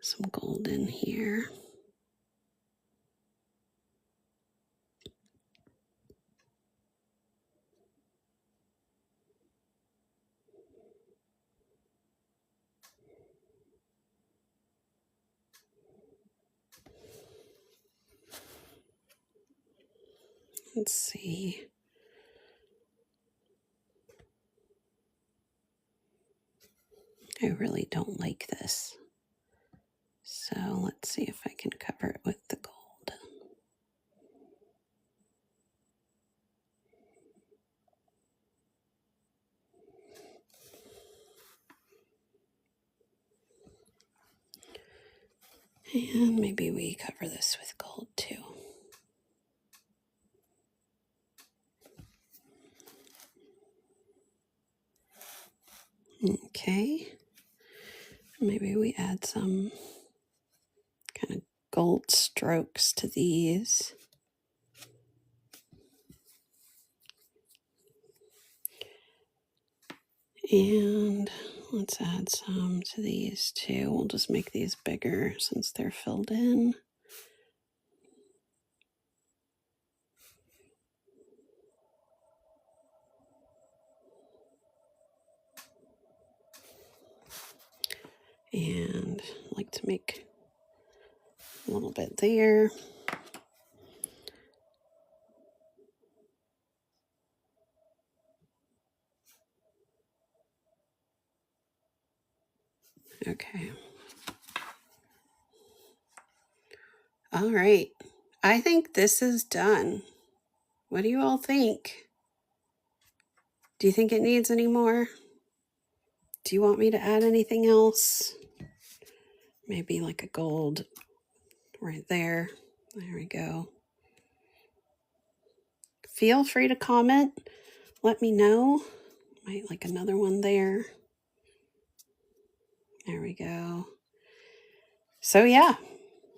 some gold in here. Let's see. I really don't like this. So let's see if I can cover it with the gold. And maybe we cover this with gold too. Okay. Maybe we add some kind of gold strokes to these. And let's add some to these too. We'll just make these bigger since they're filled in. And I like to make a little bit there. Okay. All right. I think this is done. What do you all think? Do you think it needs any more? Do you want me to add anything else? Maybe like a gold right there. There we go. Feel free to comment. Let me know. Might like another one there. There we go. So yeah,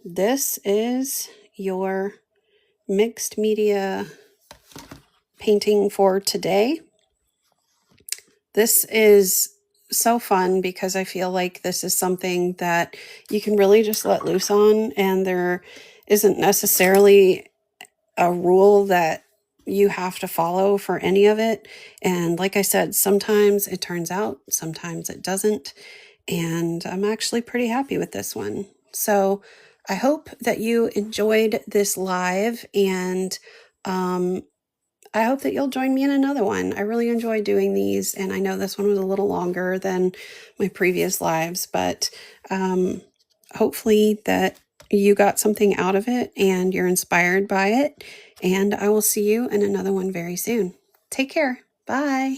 this is your mixed media painting for today. This is so fun because I feel like this is something that you can really just let loose on, and there isn't necessarily a rule that you have to follow for any of it. And like I said, sometimes it turns out, sometimes it doesn't. And I'm actually pretty happy with this one. So I hope that you enjoyed this live, and I hope that you'll join me in another one. I really enjoy doing these, and I know this one was a little longer than my previous lives, but hopefully that you got something out of it and you're inspired by it, and I will see you in another one very soon. Take care. Bye.